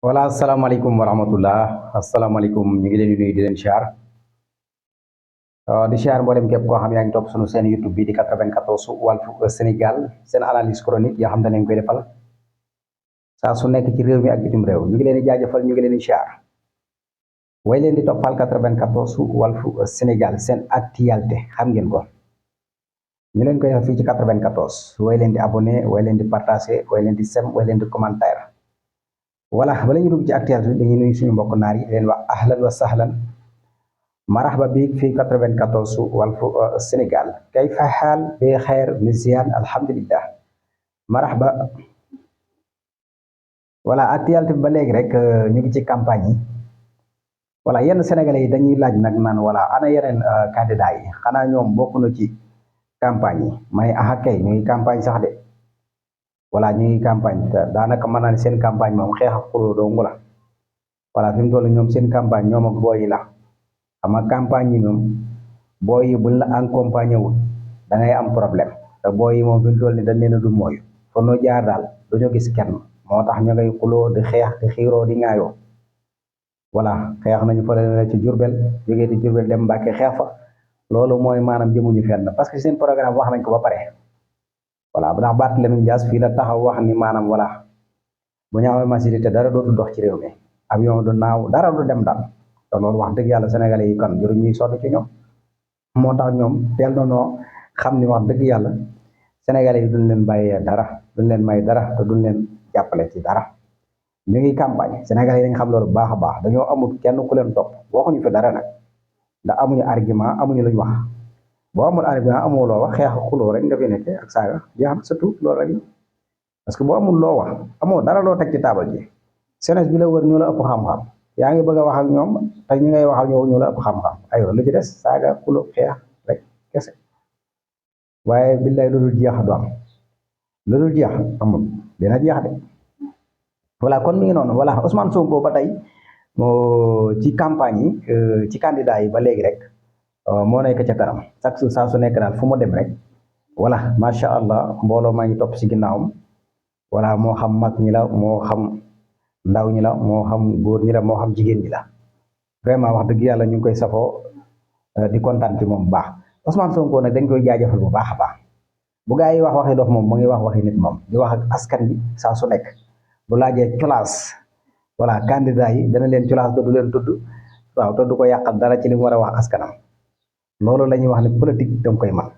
wala asalaamaaleykum wa rahmatullah asalaamaaleykum ñu ngi leen di nuyu di leen siyaar di siyaar mboolem képp koo xam yaa ngi topp sunu seen YouTube bi di 94 Walf Sénégal seen analyse chronique yoo xam ne leen koy defal saa su nekk ci réew mi ak bitim réew ñu ngi leen di jaajëfal ñu ngi leen di siyaar way leen di toppal 94 Walf Sénégal seen actualité xam ngeen ko ñu leen koy defal fii ci 94 way leen di abonné way leen di partagé way leen di sem way leen di commentaire voilà bala ñu dugg ci actualité dañuy nuyu suñu mbokk naar yi leen wax ahlan wa sahlan marhaba bi fii 94 Walf Sénégal kayfa xaal bi xeer misiyan alhamdulillah marhaba voilà actualité bi ba léegi rek ñu ngi ci campagne yi voilà yenn sénégalais yi dañuy laaj nag naan voilà ana yeneen candidat yi xanaa ñoom bokk na ci campagne yi may aha kay ñu ngi campagne sax de voilà ñu ngi campagne te daanaka mën naa ne seen campagne moom xeex ak xuloo dong la voilà fi mu toll ñoom seen campagne ñoom ak booy yi la xam nga campagne yi moom booy yi buñ la accompagné wul da ngay am problème te booy yi moom fi mu toll ni dañ leen a du mooyu fa noo jaar daal duñu gis kenn moo tax ñu ngay xuloo di xeex di xiiroo di ŋaayoo voilà xeex nañu fa la ci Jurbel jógee di Jurbel dem Mbàkke xeex fa loolu mooy maanaam jëmuñu fenn parce que seen programme wax nañ ko ba pare voilà ndax Barthélémy Dias fii la taxaw wax ni maanaam voilà bu ñu amee majorité dara dootu dox ci réew mi avion du naaw dara du dem daal te loolu wax dëgg yàlla sénégalais yi kan jëru ñuy sonn ci ñoom moo tax ñoom teel na noo xam ni wax dëgg yàlla sénégalais yi duñ leen bàyyee dara duñ leen may dara te duñ leen jàppale ci dara ñu ngi campagne sénégalais yi dañ xam loolu bu baax a baax dañoo amul kenn ku leen topp waxuñu fi dara nag ndax amuñu argument amuñu luñ wax boo amul argument amoo loo wax xeex xuloo rek nga fi nekkee ak saaga jeex na surtout loolu rek parce que boo amul loo wax amoo dara loo teg ci taabal ji sénégalais bi la wër ñu la ëpp xam-xam yaa ngi bëgg a wax ak ñoom te ñi ngay wax ak ñoom ñu la ëpp xam-xam aywa lu ci des saaga xuloo xeex rek kese waaye billaay lu dul jeex du am lu dul jeex amul dina jeex de voilà kon mi ngi noonu voilà Ousmane Sonko ba tey ci campagne yi ci candidat yi ba léegi rek. moo nekk ca kanam chaque jour saa su nekk daal fu mu dem rek voilà macha allah mbooloo maa ngi topp si ginnaawam voilà moo xam mag ñi la moo xam ndaw ñi la moo xam góor ñi la moo xam jigéen ñi la vraiment wax dëgg yàlla ñu ngi koy safoo di kontaan ci moom bu baax Ousmane Sonko nag dañ koy jaajëfal bu baax a baax bu gaa yi wax waxi dof moom mu ngi wax waxi nit moom di wax ak askan bi saa su nekk bu laajee colaas voilà candidat yi dana leen colaas te du leen tudd waaw te du ko yàqal dara ci li mu war a wax askanam. loolu la ñuy wax ne politique danga koy man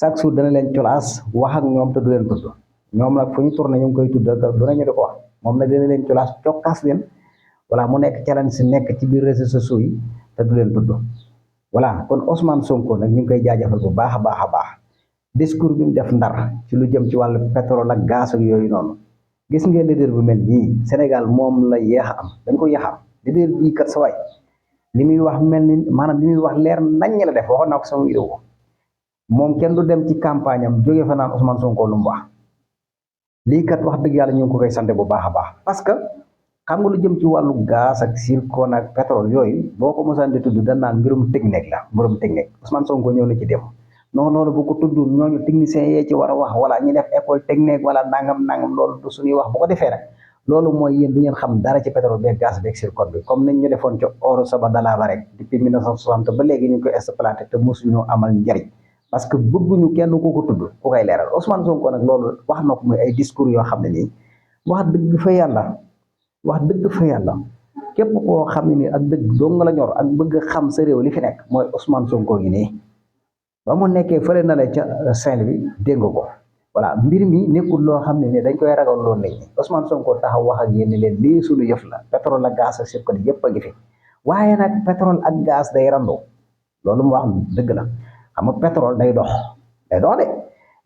chaque jour dana leen colaas wax ak ñoom te du leen tudd ñoom nag fu ñu tourné ñu ngi koy tudd du nañu di ko wax moom nag dana leen colaas cokkaas leen voilà mu nekk challenge si nekk ci biir réseaux sociaux yi te du leen tudd voilà kon Ousmane Sonko nag ñu ngi koy jaajëfal bu baax a baax a baax discours bi mu def ndar ci lu jëm ci wàllu pétrole ak gaz ak yooyu noonu gis ngeen leader bu mel nii Sénégal moom la yéex a am dañ ko yéex a am leader bii kat sa waay li muy wax mel ni maanaam li muy wax leer nañ la def waxoon naa ko sama vidéo moom kenn du dem ci campagne am jógee fa naan Ousmane Sonko lu mu wax lii kat wax dëgg yàlla ñu ngi ko koy sant bu baax a baax parce que xam nga lu jëm ci wàllu gaz ak zircon ak pétrole yooyu boo ko mosaan di tudd dañ naan mbirum technique la mbirum technique Ousmane Sonko ñëw na ci dem non loolu bu ko tudd ñooñu techniciens yee ci war a wax wala ñi def école technique wala nangam loolu du suñuy wax bu ko defee rek. loolu mooy yéen du ngeen xam dara ci pétrole beeg gaz beeg zircon bi comme niñ ñu defoon ci oro saba dala ba rek depuis 1960 ba léegi ñu ngi koy exploité te mosuñu amal njariñ parce que bëgguñu kenn ku ko tudd ku koy leeral Ousmane Sonko nag loolu wax na ko muy ay discours yoo xam ne nii wax dëgg fa yàlla képp koo xam ne nii ak dëgg doo nga la ñor ak bëgg xam sa réew li fi nekk mooy Ousmane Sonko gi nii ba mu nekkee fële na la ca Saint-Louis dégg nga ko. voilà mbir mi nekkul loo xam ne ne dañ koy ragal loolu nit ñi Ousmane Sonko taxaw wax ak yéen leen lii suñu yëf la pétrole ak gaz ak zircon yëpp a ngi fi waaye nag pétrole ak gaz day randoo loolu mu wax dëgg la xam nga pétrole day dox de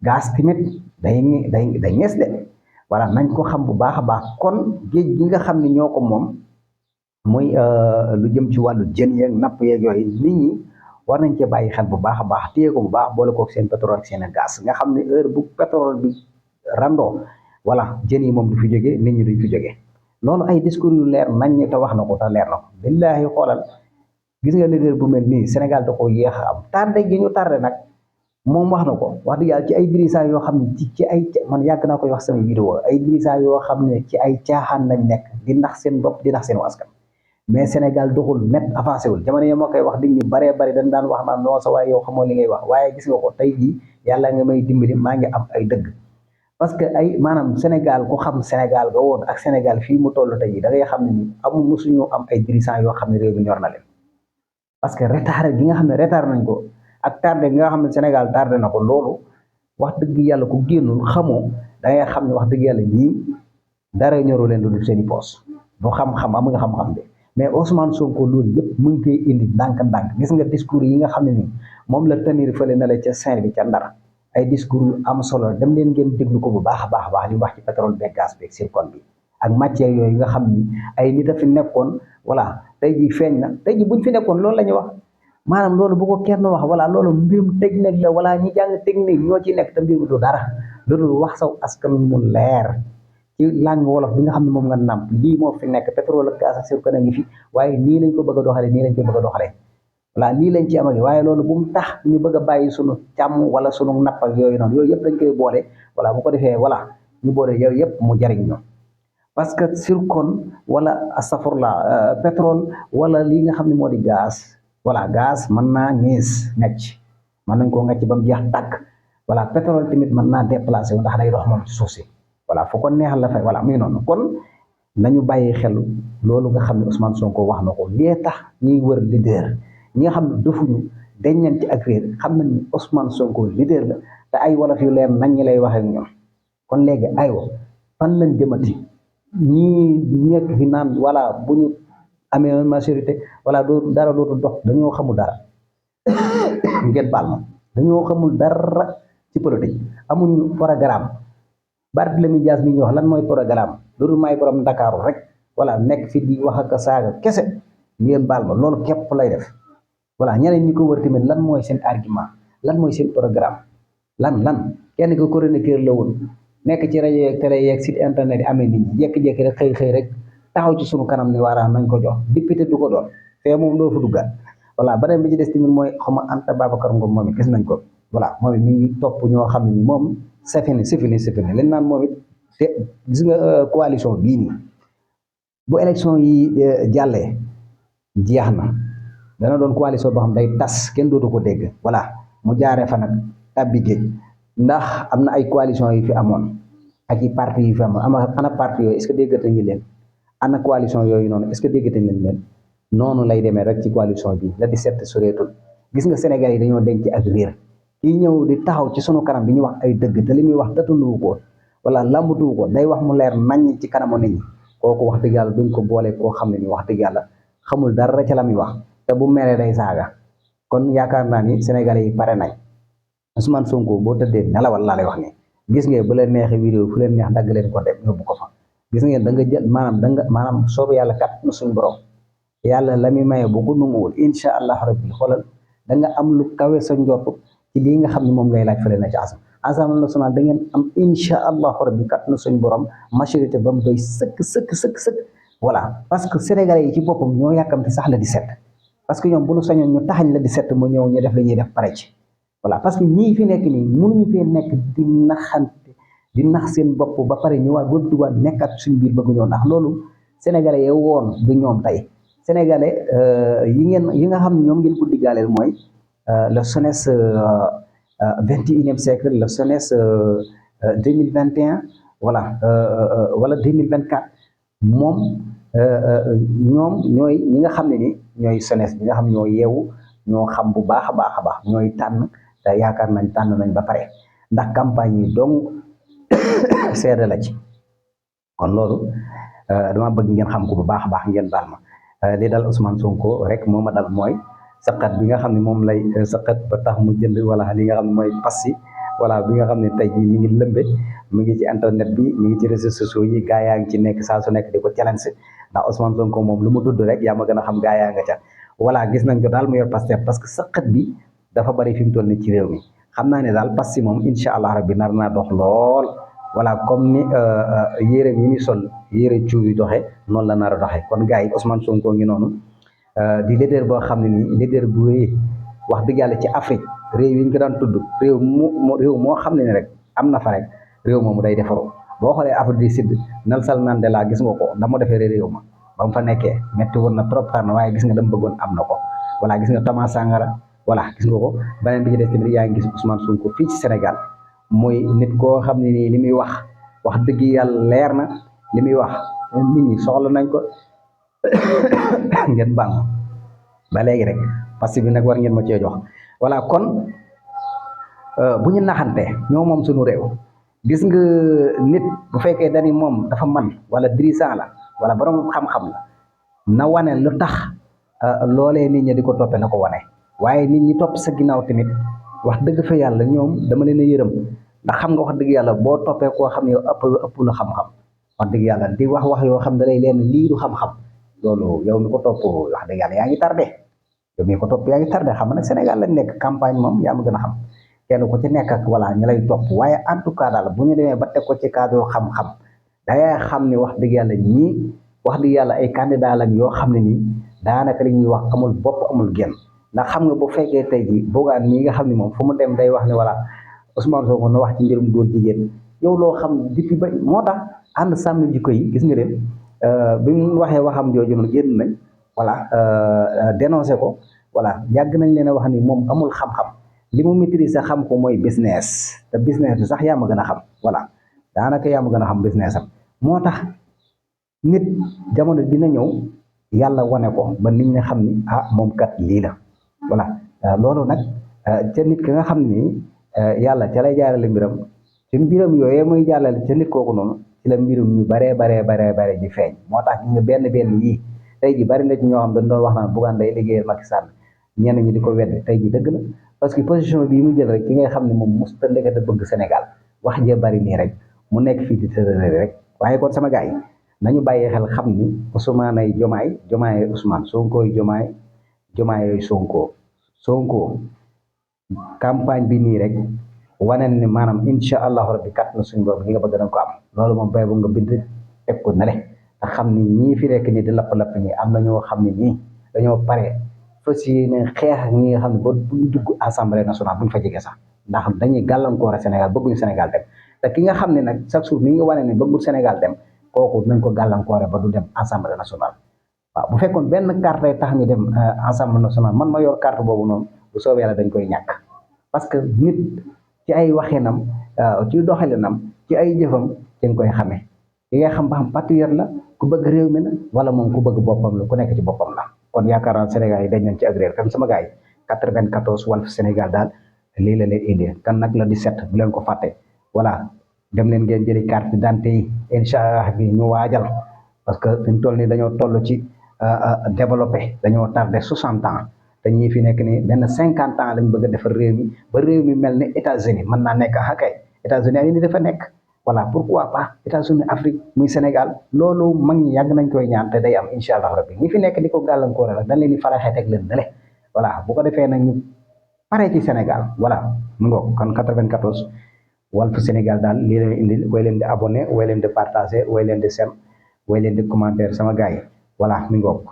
gaz tamit day ñees de voilà nañ ko xam bu baax a baax kon géej gi nga xam ne ñoo ko moom muy lu jëm ci wàllu jën yeeg napp yeeg yooyu nit ñi war nañ cee bàyyi xel bu baax a baax téye ko bu baax boole kook seen pétrole ak seen gaz nga xam ne heure bu pétrole bi randoo voilà jën yi moom du fi jógee nit ñi duñ fi jógee loolu ay discours yu leer nañ te wax na ko te leer na ko billaahi xoolal gis nga leader bu mel nii Sénégal da ko yéex a am tardé gi ñu tardé nag moom wax na ko wax dëgg yàlla ci ay dirigeants yoo xam ne ci ay man yàgg naa koy wax sama vidéo ay dirigeants yoo xam ne ci ay caaxaan lañ nekk di nax seen bopp di nax seen askan mais Sénégal doxul met avancé wul jamono yi moo koy wax di ñu baree bari dañ daan wax naan non sa waaye yow xamoo li ngay wax waaye gis nga ko tey jii yàlla nga may dimbali maa ngi am ay dëgg parce que ay maanaam Sénégal ku xam Sénégal ga woon ak Sénégal fii mu toll tey jii da ngay xam ne ni amul mosuñu am ay dirigeants yoo xam ne réew mi ñor na leen parce que retard gi nga xam ne retard nañ ko ak tardé gi nga xam ne Sénégal tardé na ko loolu wax dëgg yàlla ku génnul xamoo da ngay xam ne wax dëgg yàlla ñii dara ñoru leen lu dul seen i poos bu xam-xam amuñu xam-xam de mais Ousmane Sonko loolu yëpp mu ngi koy indi ndànk-ndànk gis nga discours yi nga xam ne nii moom la tenir fële na la ca Saint bi ca Ndar ay discours yu am solo dem leen ngeen déglu ko bu baax a baax a baax li wax ci pétrole beeg gaz beeg zircon bi ak matière yooyu nga xam ni ay nit a fi nekkoon voilà tey jii feeñ na tey jii buñ fi nekkoon loolu la ñuy wax maanaam loolu bu ko kenn wax voilà loolu mbirum technique la wala ñi jàng technique ñoo ci nekk te mbir mi du dara loolu wax saw askan mu leer ci langue wolof bi nga xam ne moom nga nàmp lii moo fi nekk pétrole ak gaz ak zircon a ngi fi waaye nii lañ ko bëgg a doxalee nii lañ ko bëgg a doxalee voilà lii lañ ci amage waaye loolu bu mu tax ñu bëgg a bàyyi sunu càmm wala sunu napp ak yooyu noonu yooyu yëpp dañ koy boole voilà bu ko defee voilà ñu boole yooyu yëpp mu jariñ ñu parce que zircon wala astafurla pétrole wala lii nga xam ne moo di gaz voilà gaz mën naa ñiis ngacc mën nañ koo ngacc ba mu jeex tàkk voilà pétrole tamit mën naa déplacé wu ndax day dox moom ci suuf si voilà fu ko neexal la fay voilà muy noonu kon nañu bàyyi xel loolu nga xam ne Ousmane Sonko wax na ko lii tax ñuy wër leader ñi nga xam ne defuñu dañ leen ci ak réer xam nañ ni Ousmane Sonko leader la te ay wolof yu leer nañ ñi lay waxee ak ñoom kon léegi aywa fan lañ jëmati ñii nekk fi naan voilà bu ñu amee majorité voilà doo dara dootu dox dañoo xamul dara ngeen baal ma dañoo xamul dara ci politique amuñu programme Barthélémy Dias mi ñu wax lan mooy programme loolu may borom Ndakaaru rek voilà nekk fi di wax ak saaga kese ngeen baal ma loolu képp lay def voilà ñeneen ñi ko wër tamit lan mooy seen argument lan mooy seen programme lan kenn ko chroniqueur la woon nekk ci rajo yeeg télé yeeg site internet yi amee nit ñi jékki-jékki rek xëy rek taxaw ci sunu kanam ni waara nañ ko jox député du ko doon fee moom doo fa duggaat voilà beneen bi ci des tamit mooy xama Anta Babacar Ngom moom it gis nañ ko voilà moom it mi ngi topp ñoo xam ne ni moom c'est fini leen naan moom it te gis nga coalition bii nii bu élection yi jàllee jeex na dana doon coalition boo xam day tas kenn dootu ko dégg voilà mu jaaree fa nag tabbi géej ndax am na ay coalition yi fi amoon ak i parti yi fi amoon ana parti yooyu est-ce que déggate ngi leen ana coalition yooyu noonu est-ce que déggate nañ leen noonu lay demee rek ci coalition bi la di seet soreetul gis nga Sénégal yi dañoo denc ak réer kii ñëw di taxaw ci sunu kanam bi ñu wax ay dëgg te li muy wax datanduwu ko wala lambatuwu ko day wax mu leer naññ ci kanamu nit ñi kooku wax dëgg yàlla duñ ko boole koo xam ne ni wax dëgg yàlla xamul dara ca la muy wax te bu meree day saaga kon yaakaar naa ni Sénégalais yi pare nañ Ousmane Sonko boo tëddee nelawal laa lay wax ni gis ngeen bu leen neexee vidéo fu leen neex dagg leen ko dem yóbbu ko fa gis ngeen da nga jël maanaam soobu yàlla kat na suñ borom yàlla la muy maye bu ko nanguwul incha allah rabbi xoolal da nga am lu kawe sa njort ci lii nga xam ne moom ngay laaj fële na ci Assemblée nationale da ngeen am incha allah rabbi kat na suñ borom majorité ba mu doy sëkk voilà parce que sénégalais yi ci boppam ñoo yàkkamte sax la 17 parce que ñoom bu ñu sañoon ñu taxañ la 17 mu ñëw ñu def la ñuy def pare ci voilà parce que ñii fi nekk nii mënuñu fee nekk di naxante di nax seen bopp ba pare ñëwaat ba dugaat nekkat suñ biir bëgg ñoo ndax loolu sénégalais yi woon du ñoom tey sénégalais yi nga xam ne ñoom ngeen ko diggaaleel mooy le SONES 21e siècle le SONES 2021 voilà wala 2024 moom ñoom ñooy ñi nga xam ne ni ñooy SONES bi nga xam ñoo yeewu ñoo xam bu baax a baax ñooy tànn te yaakaar nañ tànn nañ ba pare ndax campagne yi donc seede la ci kon loolu dama bëgg ngeen xam ko bu baax a baax ngeen baal ma li dal Ousmane Sonko rek moo ma dal mooy saqat bi nga xam ne moom lay saqat ba tax mu jënd wala li nga xam ne mooy passi voilà bi nga xam ne tey jii mi ngi lëmbe mi ngi ci internet bi mi ngi ci réseaux sociaux yi gaa yaa ngi ci nekk saa su nekk di ko challenge ndax Ousmane Sonko moom lu mu dudd rek yaa ma gën a xam gaa yaa nga ca voilà gis nañ ko daal mu yor Pastef parce que saqat bi dafa bari fi mu toll ni ci réew mi xam naa ne daal passi moom incha allah rabbi nar naa dox lool voilà comme ni yére yi muy sol yére cuub yi doxee noonu la nar a doxee kon gars yi Ousmane Sonko ngi noonu di leader boo xam ne nii leader bu rëy wax dëgg yàlla ci Afrique réew yi ñu ko daan tudd réew moo xam ne rek am na fa rek réew moomu day defaru boo xoolee Afrique du Sud Nelson Mandela gis nga ko da mu defee réew ma ba mu fa nekkee metti woon na trop tar na waaye gis nga dama bëggoon am na ko voilà gis nga Thomas Sankara voilà gis nga ko beneen bi ci des tamit yaa ngi gis Ousmane Sonko fii ci Sénégal mooy nit koo xam ne nii li muy wax dëgg yàlla leer na li muy wax nit ñi soxla nañ ko ngeen baal ba léegi rek parce que bi nag war ngeen ma cee jox voilà kon bu ñu naxante ñoo moom suñu réew gis nga nit bu fekkee dani moom dafa man wala dirigeant la wala borom xam-xam la na wane lu tax loolee nit ñi di ko toppee na ko wane waaye nit ñi topp sa ginnaaw tamit wax dëgg fa yàlla ñoom dama leen a yërëm ndax xam nga wax dëgg yàlla boo toppee koo xam ne yow ëpp la xam-xam wax dëgg yàlla di wax yoo xam ne day leen lii du xam-xam loolu yow mi ko topp wax dëgg yàlla yaa ngi tardé yow mi ko topp yaa ngi tardé xam nga nag Sénégal lañ nekk campagne moom yaa ma gën a xam kenn ku ci nekk ak voilà ñu lay topp waaye en tout cas daal bu ñu demee ba teg ko ci cadre xam-xam dangay xam ne wax dëgg yàlla ñii wax dëgg yàlla ay candidat lañ yoo xam ne nii daanaka li ñuy wax amul bopp amul genn ndax xam nga bu fekkee tey jii Bougane mii nga xam ne moom fu mu dem day wax ne voilà Ousmane Sonko na wax ci mbirum góor jigéen yow loo xam depuis ba moo tax ànd sàmm jikko yi gis nga leen bi mu waxee waxam jooju noonu génn nañ voilà dénoncé ko voilà yàgg nañ leen a wax ni moom amul xam-xam li mu maîtriser xam ko mooy business te business bi sax yaa ma gën a xam voilà daanaka yaa ma gën a xam business am moo tax nit jamono dina ñëw yàlla wane ko ba nit ñi xam ni ah moom kat lii la voilà loolu nag ca nit ki nga xam ni yàlla ca lay jaarale mbiram ci mbiram yooyee muy jàllale ca nit kooku noonu ci la mbirum ñu baree ji feeñ moo tax gis nga benn yii tey ji bari na ci ñoo xam dañ doon wax naan Bougane day liggéeyal Macky Sall ñenn ñi di ko weddi tey ji dëgg la parce que position bii mu jël rek ci ngay xam ne moom mosut a ndekete bëgg Sénégal wax jee bari nii rek mu nekk fii di tërëre rek waaye kon sama gars yi nañu bàyyi xel xam ni Ousmane ay Jomaay Ousmane Sonko ay Jomaay ay Sonko campagne bi nii rek wane ni maanaam incha allahu rabbi kat na suñu bopp li nga bëgg da ko am loolu moom bay bu nga bind teg ko nale te xam ni ñii fi nekk nii di lapp-lapp nii am na ñoo xam ne nii dañoo pare fas yéene xeex ak ñi nga xam ne ba buñ dugg assemblée nationale buñ fa jege sax ndax dañuy gàllankoor Sénégal bëgguñu Sénégal dem te ki nga xam ne nag chaque jour mi nga wane ne bëggul Sénégal dem kooku nañ ko gàllankoore ba du dem assemblée nationale waaw bu fekkoon benn carte tax ñu dem assemblée nationale man ma yor carte boobu noonu bu soobee yàlla dañ koy ñàkk parce que nit ci ay waxinam ci doxalinam ci ay jëfam ci nga koy xamee ki nga xam ba xam patriote la ku bëgg réew mi la wala moom ku bëgg boppam la ku nekk ci boppam la kon yaakaar naa Sénégal yi dañ nañ ci agréer comme sama gars yi 94 Walf Sénégal daal lii la leen indi kan nag la 17 bu leen ko fàtte voilà dem leen ngeen jëli carte d'identité yi incha allah bi ñu waajal parce que fi ñu toll nii dañoo toll ci développé dañoo tardé 60 ans te ñii fi nekk nii benn 50 ans lañ bëgg a defar réew mi ba réew mi mel ni États-Unis mën naa nekk ah kay États-Unis ay nit dafa nekk voilà pourquoi pas États-Unis Afrique muy Sénégal loolu mag ñi yàgg nañ koy ñaan te day am incha allah rabbi ñi fi nekk di ko gàllankoor la dañ leen di faraxee teg leen dale voilà bu ko defee nag ñu pare ci Sénégal voilà mu ngoog kon 94 Walf Sénégal daal lii leen indil way leen di abonné way leen di partagé way leen di sem way leen di commentaire sama gars yi voilà mi ngoog